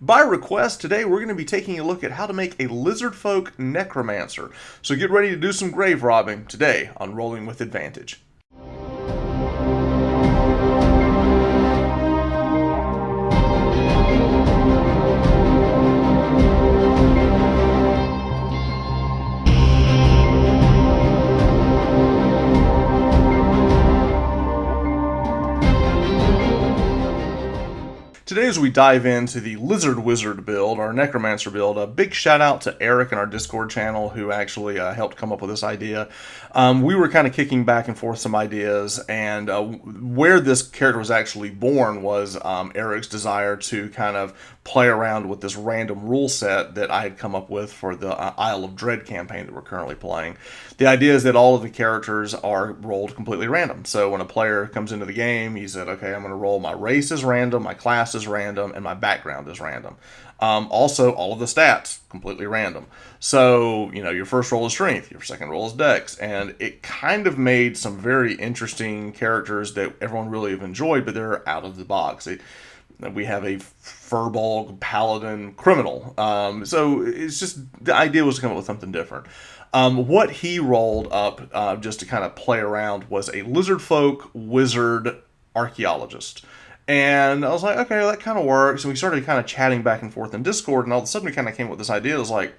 By request, today we're going to be taking a look at how to make a Lizardfolk Necromancer. So get ready to do some grave robbing today on Rolling with Advantage. Today, as we dive into the Lizard Wizard build, our Necromancer build, a big shout out to Eric in our Discord channel who actually helped come up with this idea. We were kind of kicking back and forth some ideas, and where this character was actually born was Eric's desire to kind of play around with this random rule set that I had come up with for the Isle of Dread campaign that we're currently playing. The idea is that all of the characters are rolled completely random. So when a player comes into the game, he said, okay, I'm going to roll my race is random, my class is random, and my background is random. Also, all of the stats completely random. So, your first roll is strength, your second roll is dex, and it kind of made some very interesting characters that everyone really have enjoyed, but they're out of the box. We have a Furbolg Paladin criminal. So it's just, the idea was to come up with something different. What he rolled up, just to kind of play around, was a Lizardfolk Wizard Archaeologist. And I was like, okay, that kind of works. And we started kind of chatting back and forth in Discord, and all of a sudden we kind of came up with this idea. It was like,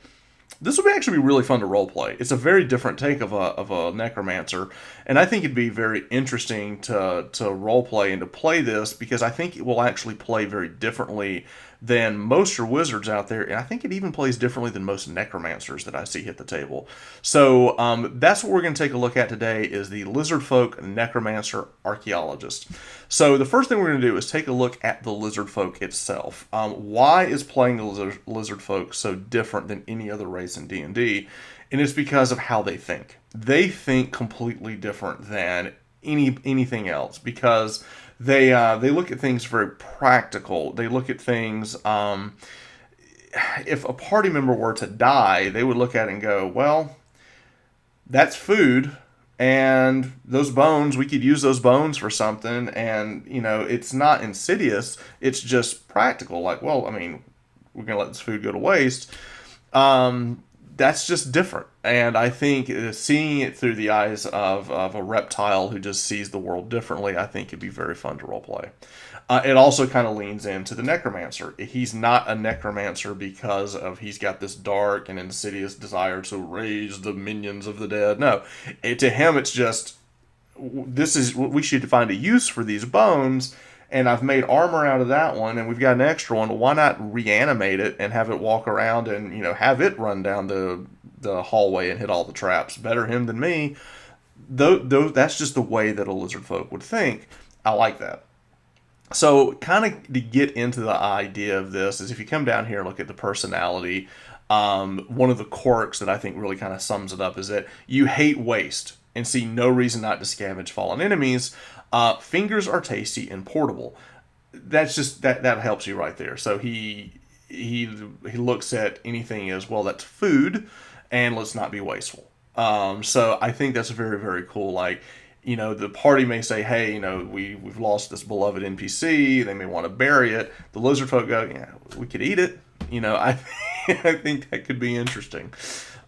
this would actually be really fun to roleplay. It's a very different take of a necromancer, and I think it'd be very interesting to roleplay and to play this, because I think it will actually play very differently than most your wizards out there, and I think it even plays differently than most necromancers that I see hit the table. So that's what we're going to take a look at today, is the Lizardfolk Necromancer Archaeologist. So the first thing we're going to do is take a look at the Lizardfolk itself. Why is playing the Lizardfolk so different than any other race in D&D? And it's because of how they think. They think completely different than anything else, because they look at things very practical. They look at things, if a party member were to die, they would look at it and go, well, that's food, and those bones, we could use those bones for something, and, it's not insidious, it's just practical. Like, well, I mean, we're going to let this food go to waste. That's just different. And I think seeing it through the eyes of a reptile who just sees the world differently, I think it'd be very fun to roleplay. It also kind of leans into the necromancer. He's not a necromancer because he's got this dark and insidious desire to raise the minions of the dead. No, to him it's just, we should find a use for these bones, and I've made armor out of that one, and we've got an extra one. Why not reanimate it and have it walk around and, have it run down the hallway and hit all the traps? Better him than me. That's just the way that a Lizardfolk would think. I like that. So kind of to get into the idea of this is, if you come down here and look at the personality, one of the quirks that I think really kind of sums it up is that you hate waste and see no reason not to scavenge fallen enemies. Fingers are tasty and portable. That's just that helps you right there. So he looks at anything as, well, that's food, and let's not be wasteful. So I think that's very, very cool. Like, the party may say, hey, we've lost this beloved NPC. They may want to bury it. The Lizardfolk go, yeah, we could eat it. I think that could be interesting.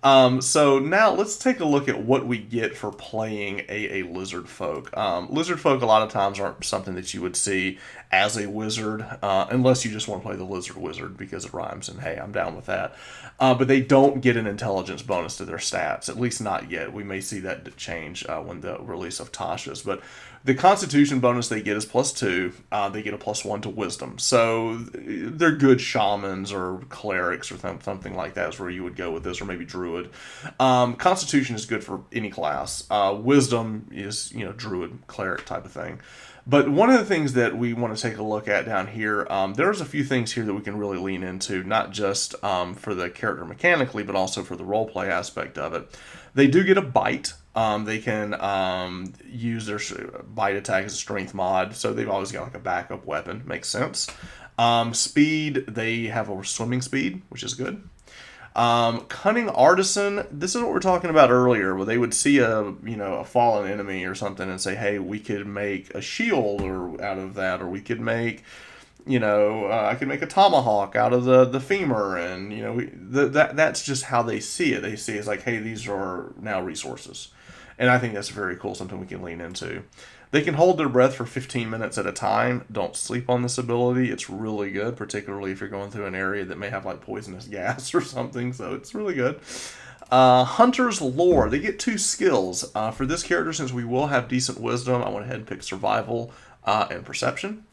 So now let's take a look at what we get for playing a Lizardfolk. Lizardfolk a lot of times aren't something that you would see as a wizard, unless you just want to play the Lizard Wizard because it rhymes, and hey, I'm down with that. But they don't get an intelligence bonus to their stats, at least not yet. We may see that change when the release of Tasha's, but the Constitution bonus they get is +2. They get a +1 to Wisdom. So they're good shamans or clerics or something like that is where you would go with this, or maybe druid. Constitution is good for any class. Wisdom is, druid, cleric type of thing. But one of the things that we want to take a look at down here, there's a few things here that we can really lean into, not just for the character mechanically, but also for the roleplay aspect of it. They do get a bite. They can use their bite attack as a strength mod, so they've always got like a backup weapon. Makes sense. Speed, they have a swimming speed, which is good. Cunning Artisan, this is what we're talking about earlier, where they would see a fallen enemy or something and say, hey, we could make a shield or out of that, or we could make I can make a tomahawk out of the femur, and that's just how they see it. They see it as like, hey, these are now resources, and I think that's very cool. Something we can lean into. They can hold their breath for 15 minutes at a time. Don't sleep on this ability. It's really good, particularly if you're going through an area that may have like poisonous gas or something. So it's really good. Hunter's Lore. They get 2 skills. For this character, since we will have decent wisdom, I went ahead and picked survival and perception.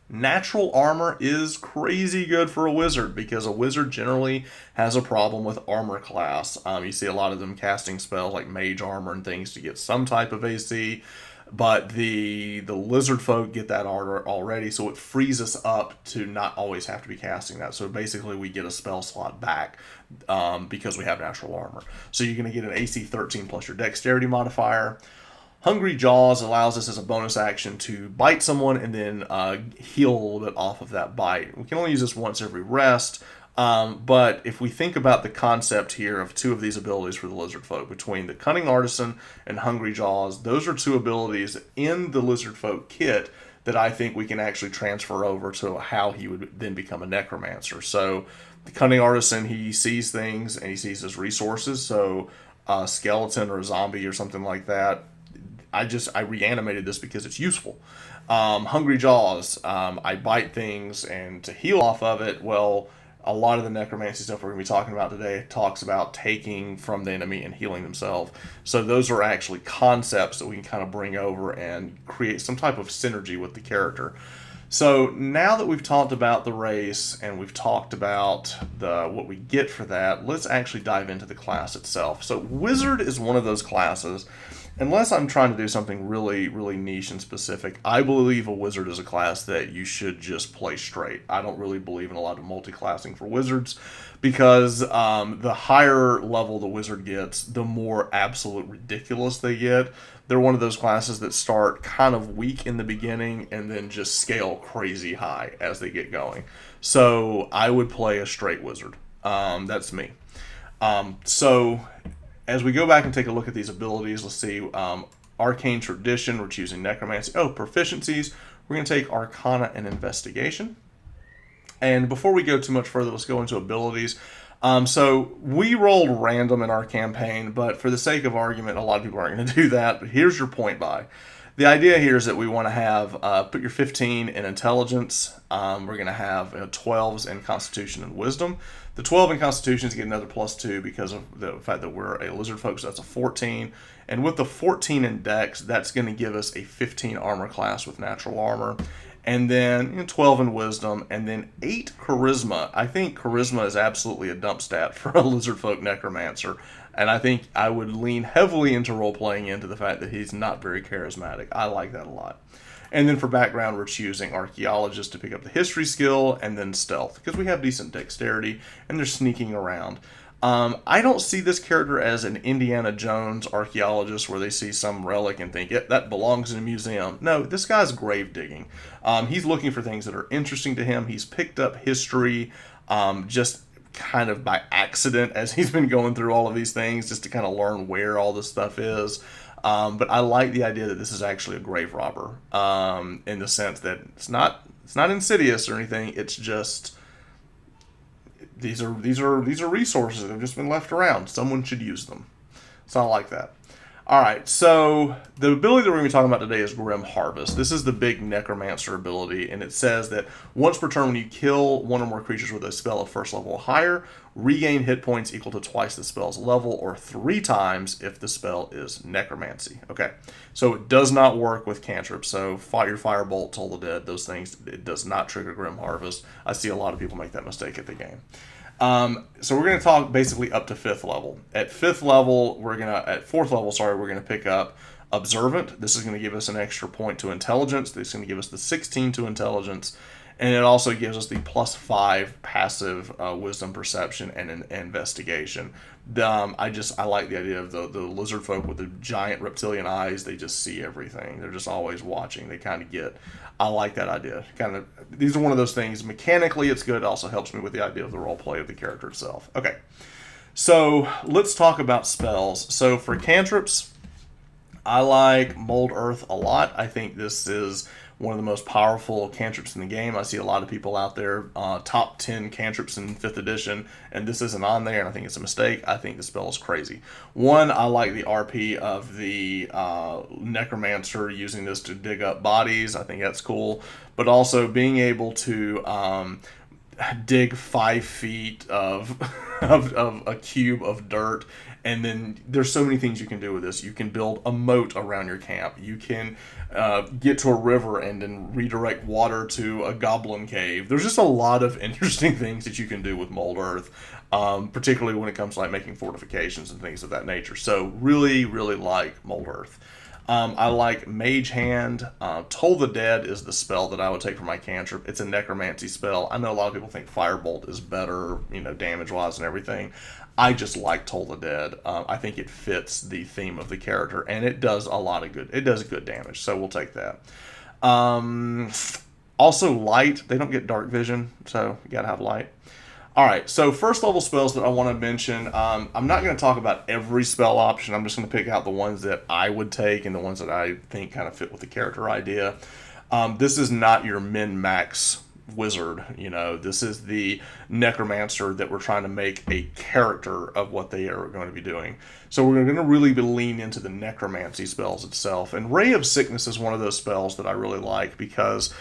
Natural armor is crazy good for a wizard because a wizard generally has a problem with armor class. You see a lot of them casting spells like mage armor and things to get some type of AC, but the lizard folk get that armor already, so it frees us up to not always have to be casting that. So basically we get a spell slot back because we have natural armor. So you're going to get an AC 13 plus your dexterity modifier. Hungry Jaws allows us as a bonus action to bite someone and then heal a little bit off of that bite. We can only use this once every rest, but if we think about the concept here of 2 of these abilities for the lizard folk, between the Cunning Artisan and Hungry Jaws, those are 2 abilities in the lizard folk kit that I think we can actually transfer over to how he would then become a necromancer. So the Cunning Artisan, he sees things and he sees his resources, so a skeleton or a zombie or something like that, I reanimated this because it's useful. Hungry Jaws, I bite things, and to heal off of it, well, a lot of the necromancy stuff we're going to be talking about today talks about taking from the enemy and healing themselves. So those are actually concepts that we can kind of bring over and create some type of synergy with the character. So now that we've talked about the race and we've talked about what we get for that, let's actually dive into the class itself. So Wizard is one of those classes. Unless I'm trying to do something really, really niche and specific, I believe a wizard is a class that you should just play straight. I don't really believe in a lot of multi-classing for wizards because the higher level the wizard gets, the more absolute ridiculous they get. They're one of those classes that start kind of weak in the beginning and then just scale crazy high as they get going. So I would play a straight wizard. That's me. So as we go back and take a look at these abilities, let's see, Arcane Tradition, we're choosing Necromancy. Proficiencies, we're going to take Arcana and Investigation. And before we go too much further, let's go into abilities. So we rolled random in our campaign, but for the sake of argument, a lot of people aren't going to do that. But here's your point buy. The idea here is that we want to have, put your 15 in Intelligence. We're going to have 12s in Constitution and Wisdom. The 12 in Constitution is get another +2 because of the fact that we're a lizard folk, so that's a 14. And with the 14 in Dex, that's going to give us a 15 armor class with natural armor. And then 12 in Wisdom, and then 8 Charisma. I think Charisma is absolutely a dump stat for a Lizardfolk Necromancer. And I think I would lean heavily into role-playing into the fact that he's not very charismatic. I like that a lot. And then for background, we're choosing Archaeologist to pick up the history skill, and then Stealth, because we have decent dexterity, and they're sneaking around. I don't see this character as an Indiana Jones archaeologist where they see some relic and think, yep, that belongs in a museum. No, this guy's grave digging. He's looking for things that are interesting to him. He's picked up history just kind of by accident as he's been going through all of these things just to kind of learn where all this stuff is. But I like the idea that this is actually a grave robber in the sense that it's not insidious or anything. It's just these are resources that have just been left around. Someone should use them. So I like that. All right, so the ability that we're going to be talking about today is Grim Harvest. This is the big Necromancer ability, and it says that once per turn when you kill one or more creatures with a spell of first level or higher, regain hit points equal to twice the spell's level or 3 times if the spell is Necromancy. Okay, so it does not work with cantrips, so your Firebolt, Toll the Dead, those things, it does not trigger Grim Harvest. I see a lot of people make that mistake at the game. So we're going to talk basically up to 5th level. At 4th level, we're going to pick up Observant. This is going to give us an extra point to Intelligence. This is going to give us the 16 to Intelligence. And it also gives us the +5 passive Wisdom, Perception, and Investigation. I like the idea of the lizard folk with the giant reptilian eyes. They just see everything. They're just always watching. They kind of get... I like that idea. These are one of those things. Mechanically, it's good. It also helps me with the idea of the role play of the character itself. Okay, so let's talk about spells. So for cantrips, I like Mold Earth a lot. I think this is one of the most powerful cantrips in the game. I see a lot of people out there, top 10 cantrips in 5th edition, and this isn't on there, and I think it's a mistake. I think the spell is crazy. One, I like the RP of the Necromancer using this to dig up bodies. I think that's cool. But also being able to dig 5 feet of, of a cube of dirt. And then there's so many things you can do with this. You can build a moat around your camp. You can get to a river and then redirect water to a goblin cave. There's just a lot of interesting things that you can do with Mold Earth, particularly when it comes to like making fortifications and things of that nature. So really, really like Mold Earth. I like Mage Hand. Toll the Dead is the spell that I would take for my cantrip. It's a necromancy spell. I know a lot of people think Firebolt is better, damage-wise and everything. I just like Toll the Dead. I think it fits the theme of the character, and it does a lot of good. It does good damage, so we'll take that. Also, Light. They don't get Dark Vision, so you gotta have Light. All right, so first level spells that I want to mention. I'm not going to talk about every spell option. I'm just going to pick out the ones that I would take and the ones that I think kind of fit with the character idea. This is not your min-max wizard. This is the necromancer that we're trying to make a character of what they are going to be doing. So we're going to really lean into the necromancy spells itself. And Ray of Sickness is one of those spells that I really like because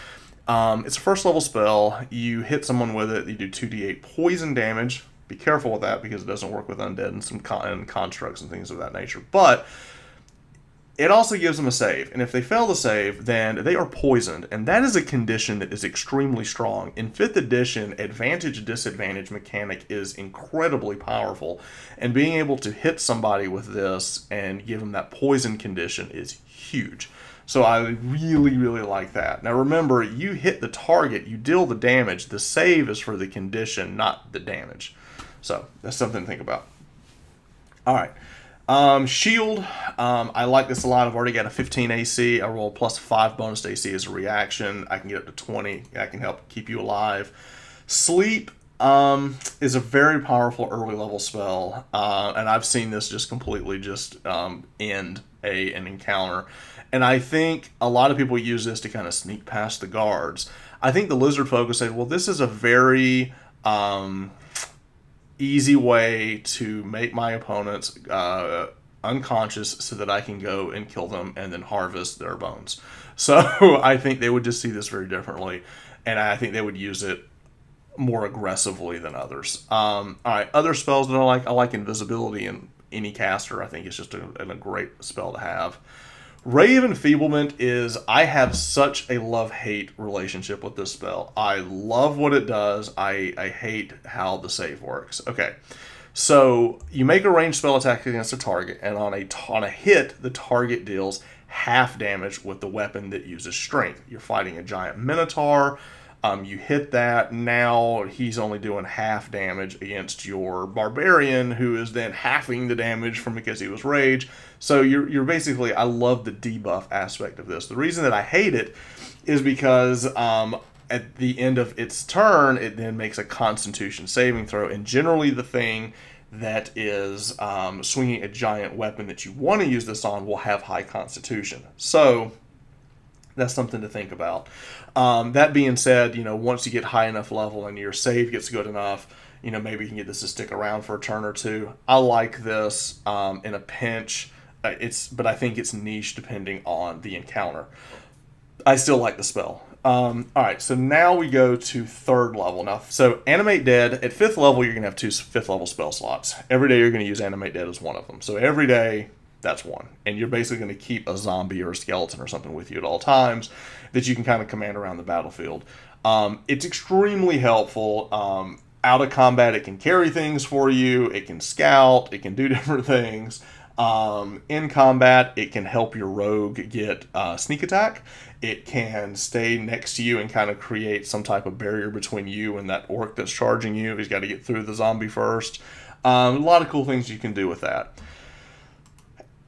it's a first level spell. You hit someone with it, you do 2d8 poison damage. Be careful with that because it doesn't work with undead and some constructs and things of that nature. But it also gives them a save. And if they fail the save, then they are poisoned. And that is a condition that is extremely strong. In 5th edition, advantage-disadvantage mechanic is incredibly powerful. And being able to hit somebody with this and give them that poison condition is huge. So I really, really like that. Now remember, you hit the target, you deal the damage. The save is for the condition, not the damage. So that's something to think about. All right. Shield. I like this a lot. I've already got a 15 AC. I roll plus 5 bonus to AC as a reaction. I can get up to 20. I can help keep you alive. Sleep is a very powerful early level spell. And I've seen this just completely end an encounter. And I think a lot of people use this to kind of sneak past the guards. I think the Lizardfolk will say, well, this is a very easy way to make my opponents unconscious so that I can go and kill them and then harvest their bones. So I think they would just see this very differently. And I think they would use it more aggressively than others. All right, other spells that I like invisibility in any caster. I think it's just a great spell to have. Ray of Enfeeblement is, I have such a love-hate relationship with this spell. I love what it does. I hate how the save works. Okay, so you make a ranged spell attack against a target, and on a hit, the target deals half damage with the weapon that uses strength. You're fighting a giant minotaur. You hit that, now he's only doing half damage against your barbarian, who is then halving the damage from because he was rage. So you're basically, I love the debuff aspect of this. The reason that I hate it is because at the end of its turn, it then makes a Constitution saving throw, and generally the thing that is swinging a giant weapon that you want to use this on will have high Constitution. So that's something to think about. That being said, once you get high enough level and your save gets good enough, maybe you can get this to stick around for a turn or two. I like this in a pinch. But I think it's niche depending on the encounter. I still like the spell. All right, so now we go to 3rd level. Now, so Animate Dead, at 5th level, you're going to have 2 5th level spell slots. Every day you're going to use Animate Dead as one of them. So every day, that's one. And you're basically going to keep a zombie or a skeleton or something with you at all times that you can kind of command around the battlefield. It's extremely helpful. Out of combat, it can carry things for you. It can scout. It can do different things. In combat, it can help your rogue get sneak attack. It can stay next to you and kind of create some type of barrier between you and that orc that's charging you. He's got to get through the zombie first. A lot of cool things you can do with that.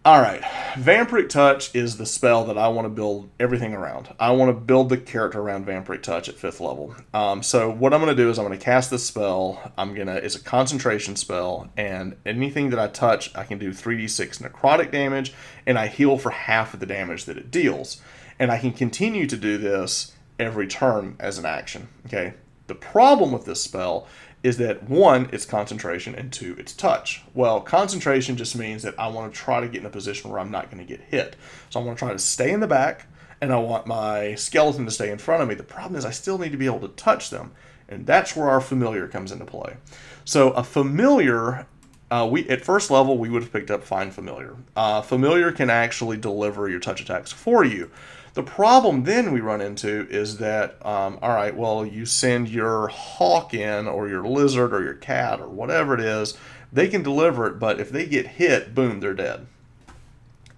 All right, Vampiric Touch is the spell that I want to build everything around. I want to build the character around Vampiric Touch at 5th level. So what I'm going to do is I'm going to cast this spell. It's a concentration spell, and anything that I touch, I can do 3d6 necrotic damage, and I heal for half of the damage that it deals. And I can continue to do this every turn as an action. Okay. The problem with this spell is that, one, it's concentration, and two, it's touch. Well, concentration just means that I want to try to get in a position where I'm not going to get hit. So I want to try to stay in the back, and I want my skeleton to stay in front of me. The problem is I still need to be able to touch them, and that's where our familiar comes into play. So a familiar, at first level, we would have picked up Find Familiar. Familiar can actually deliver your touch attacks for you. The problem then we run into is that, all right, well, you send your hawk in, or your lizard, or your cat, or whatever it is, they can deliver it, but if they get hit, boom, they're dead.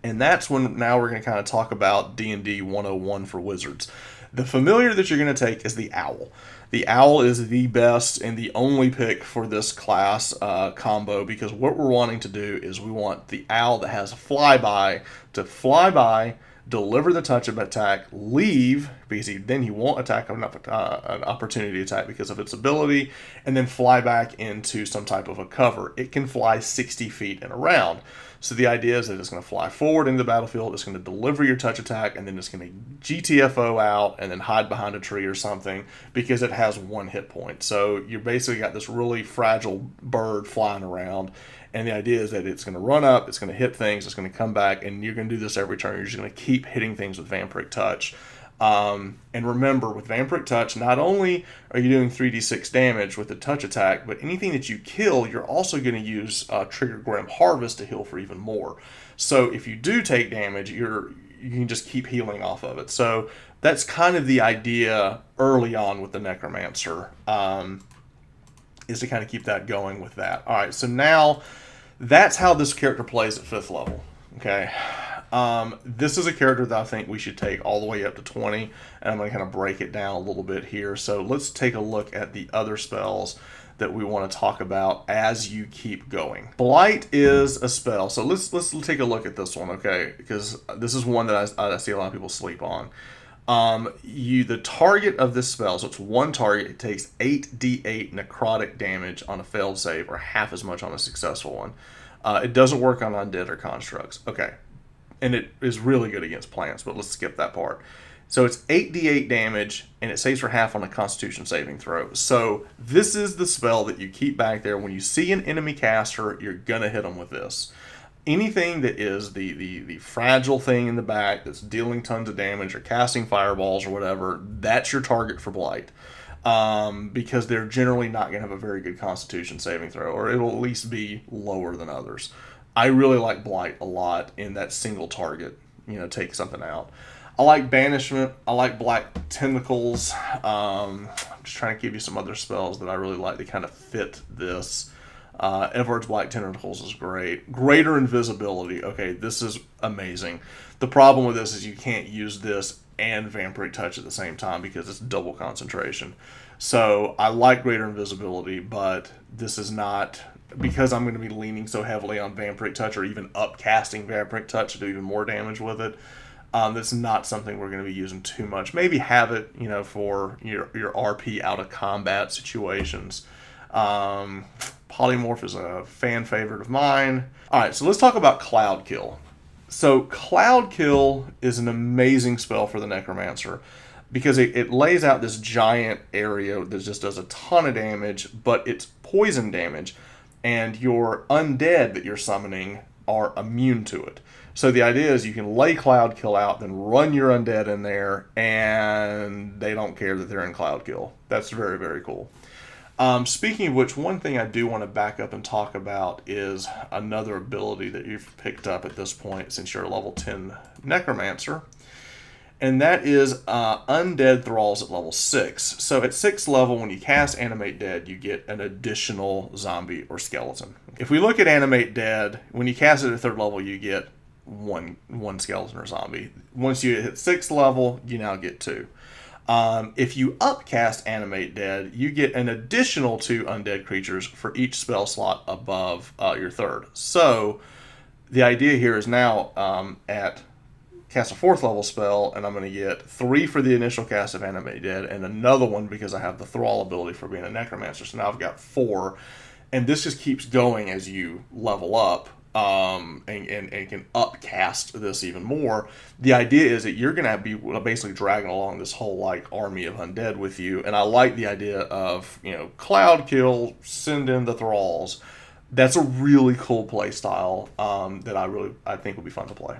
And that's when now we're going to kind of talk about D&D 101 for wizards. The familiar that you're going to take is the owl. The owl is the best and the only pick for this class combo, because what we're wanting to do is we want the owl that has a flyby to fly by, deliver the touch attack, leave, because then he won't attack an opportunity attack because of its ability, and then fly back into some type of a cover. It can fly 60 feet and around. So the idea is that it's going to fly forward into the battlefield, it's going to deliver your touch attack, and then it's going to GTFO out and then hide behind a tree or something because it has 1 hit point. So you basically got this really fragile bird flying around. And the idea is that it's going to run up, it's going to hit things, it's going to come back, and you're going to do this every turn. You're just going to keep hitting things with Vampiric Touch. And remember, with Vampiric Touch, not only are you doing 3d6 damage with the touch attack, but anything that you kill, you're also going to use Trigger Grim Harvest to heal for even more. So if you do take damage, you can just keep healing off of it. So that's kind of the idea early on with the Necromancer. Is to kind of keep that going with that. All right, so now that's how this character plays at 5th level. Okay, this is a character that I think we should take all the way up to 20, and I'm going to kind of break it down a little bit here. So let's take a look at the other spells that we want to talk about as you keep going. Blight is a spell, so let's take a look at this one, okay? Because this is one that I see a lot of people sleep on. The target of this spell, so it's one target, it takes 8d8 necrotic damage on a failed save, or half as much on a successful one. It doesn't work on undead or constructs. Okay. And it is really good against plants, but let's skip that part. So it's 8d8 damage, and it saves for half on a constitution saving throw. So this is the spell that you keep back there. When you see an enemy caster, you're going to hit them with this. Anything that is the fragile thing in the back that's dealing tons of damage or casting fireballs or whatever, that's your target for Blight. Because they're generally not going to have a very good constitution saving throw, or it'll at least be lower than others. I really like Blight a lot in that single target, take something out. I like Banishment. I like Black Tentacles. I'm just trying to give you some other spells that I really like that kind of fit this. Everard's Black Tentacles is great. Greater Invisibility. Okay, this is amazing. The problem with this is you can't use this and Vampiric Touch at the same time because it's double concentration. So I like Greater Invisibility, but this is not, because I'm going to be leaning so heavily on Vampiric Touch, or even upcasting Vampiric Touch to do even more damage with it. That's not something we're going to be using too much. Maybe have it, for your RP out of combat situations. Polymorph is a fan favorite of mine. All right, so let's talk about Cloud Kill. So Cloud Kill is an amazing spell for the Necromancer because it lays out this giant area that just does a ton of damage, but it's poison damage, and your undead that you're summoning are immune to it. So the idea is you can lay Cloud Kill out, then run your undead in there, and they don't care that they're in Cloud Kill. That's very, very cool. Speaking of which, one thing I do want to back up and talk about is another ability that you've picked up at this point since you're a level 10 Necromancer, and that is Undead Thralls at level 6. So at 6th level, when you cast Animate Dead, you get an additional zombie or skeleton. If we look at Animate Dead, when you cast it at 3rd level, you get one skeleton or zombie. Once you hit 6th level, you now get 2. If you upcast Animate Dead, you get an additional 2 undead creatures for each spell slot above your 3rd. So the idea here is now at cast a 4th level spell, and I'm going to get 3 for the initial cast of Animate Dead, and another one because I have the Thrall ability for being a Necromancer. So now I've got 4, and this just keeps going as you level up. and can upcast this even more. The idea is that you're going to be basically dragging along this whole like army of undead with you, and I like the idea of cloud kill, send in the thralls. That's a really cool play style that I think would be fun to play.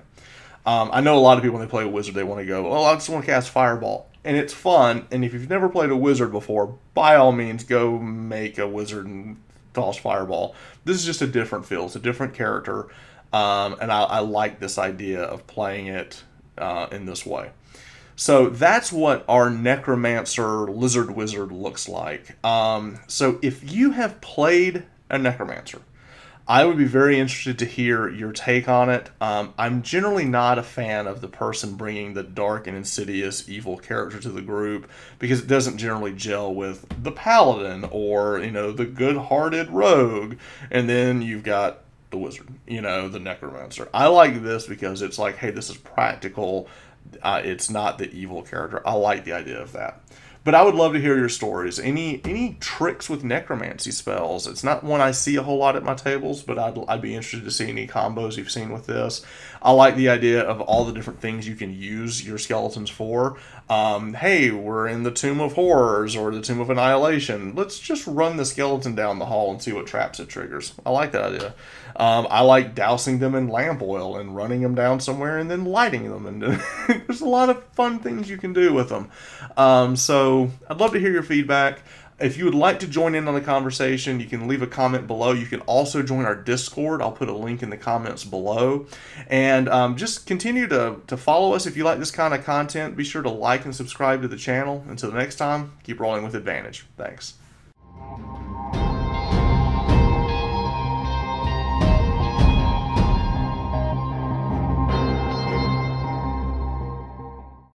I know a lot of people when they play a wizard they want to go, well, I just want to cast fireball, and it's fun. And if you've never played a wizard before, by all means go make a wizard and toss fireball. This is just a different feel. It's a different character, and I like this idea of playing it in this way. So that's what our Necromancer Lizard Wizard looks like. So if you have played a Necromancer, I would be very interested to hear your take on it. I'm generally not a fan of the person bringing the dark and insidious evil character to the group because it doesn't generally gel with the paladin or, the good-hearted rogue. And then you've got the wizard, the necromancer. I like this because it's like, hey, this is practical. It's not the evil character. I like the idea of that. But I would love to hear your stories. Any tricks with necromancy spells? It's not one I see a whole lot at my tables, but I'd be interested to see any combos you've seen with this. I like the idea of all the different things you can use your skeletons for. Hey, we're in the Tomb of Horrors or the Tomb of Annihilation. Let's just run the skeleton down the hall and see what traps it triggers. I like that idea. I like dousing them in lamp oil and running them down somewhere and then lighting them. And there's a lot of fun things you can do with them. So I'd love to hear your feedback. If you would like to join in on the conversation, you can leave a comment below. You can also join our Discord. I'll put a link in the comments below. And just continue to follow us if you like this kind of content. Be sure to like and subscribe to the channel. Until next time, keep rolling with advantage. Thanks.